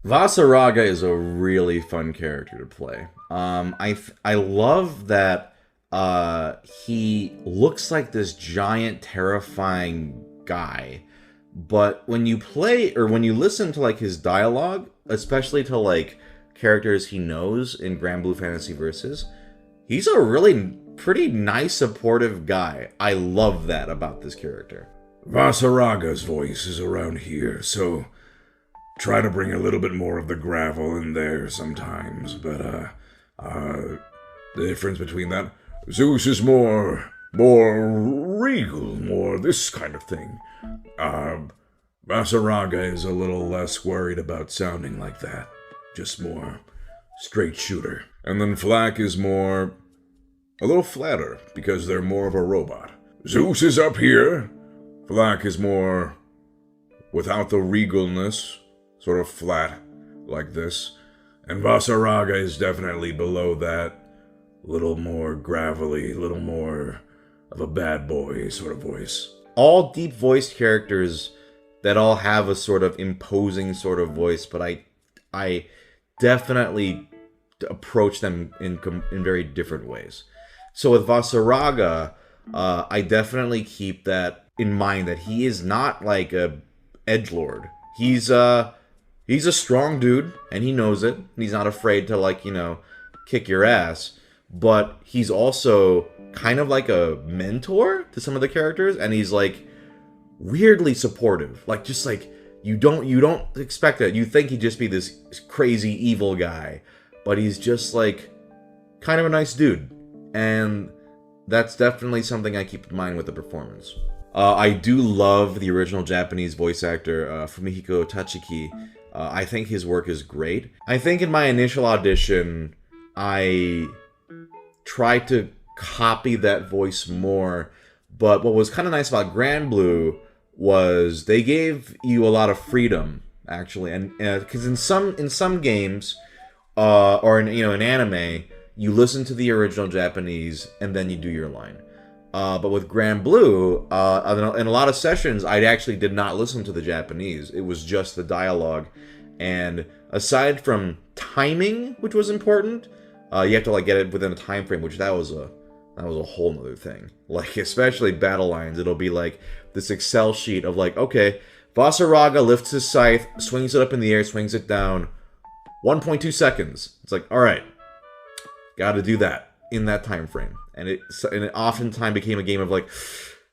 Vaseraga is a really fun character to play. I love that he looks like this giant, terrifying guy, but when you play or when you listen to like his dialogue, especially to like characters he knows in Granblue Fantasy Versus, he's a really pretty nice, supportive guy. I love that about this character. Vaseraga's voice is around here, so try to bring a little bit more of the gravel in there sometimes, but the difference between that, Zeus is more regal, more this kind of thing. Vaseraga is a little less worried about sounding like that, just more straight shooter. And then Flak is more a little flatter because they're more of a robot. Zeus is up here. Flak is more without the regalness, sort of flat like this. And Vaseraga is definitely below that, a little more gravelly, a little more of a bad boy sort of voice. All deep-voiced characters that all have a sort of imposing sort of voice, but I definitely approach them in very different ways. So with Vaseraga, I definitely keep that in mind, that he is not like a edgelord. He's a strong dude, and he knows it. He's not afraid to, like, kick your ass. But he's also kind of like a mentor to some of the characters, and he's like weirdly supportive. Like, just like you don't expect that. You think he'd just be this crazy evil guy, but he's just like kind of a nice dude. And that's definitely something I keep in mind with the performance. I do love the original Japanese voice actor, Fumihiko Tachiki. I think his work is great. I think in my initial audition, I tried to copy that voice more, but what was kind of nice about Granblue was they gave you a lot of freedom, actually, and because in some games, or in anime, you listen to the original Japanese and then you do your line. But with Granblue, in a lot of sessions, I actually did not listen to the Japanese. It was just the dialogue. And aside from timing, which was important, you have to like get it within a time frame, which that was a whole nother thing. Like, especially battle lines, it'll be like this Excel sheet of like, okay, Vaseraga lifts his scythe, swings it up in the air, swings it down, 1.2 seconds. It's like, all right, got to do that in that time frame. And it oftentimes became a game of like,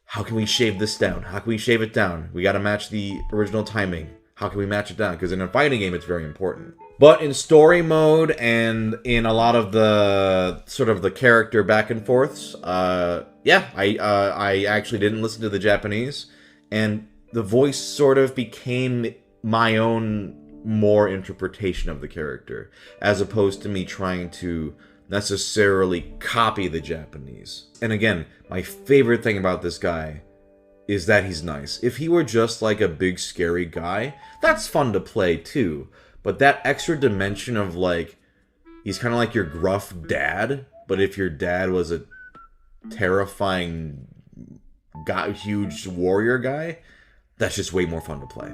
how can we shave this down? How can we shave it down? We got to match the original timing. How can we match it down? Because in a fighting game, it's very important. But in story mode and in a lot of the sort of the character back and forths, yeah, I actually didn't listen to the Japanese, and the voice sort of became my own more interpretation of the character, as opposed to me trying to necessarily copy the Japanese. And again, my favorite thing about this guy is that he's nice. If he were just like a big scary guy, that's fun to play too. But that extra dimension of like, he's kind of like your gruff dad, but if your dad was a terrifying guy, huge warrior guy, that's just way more fun to play.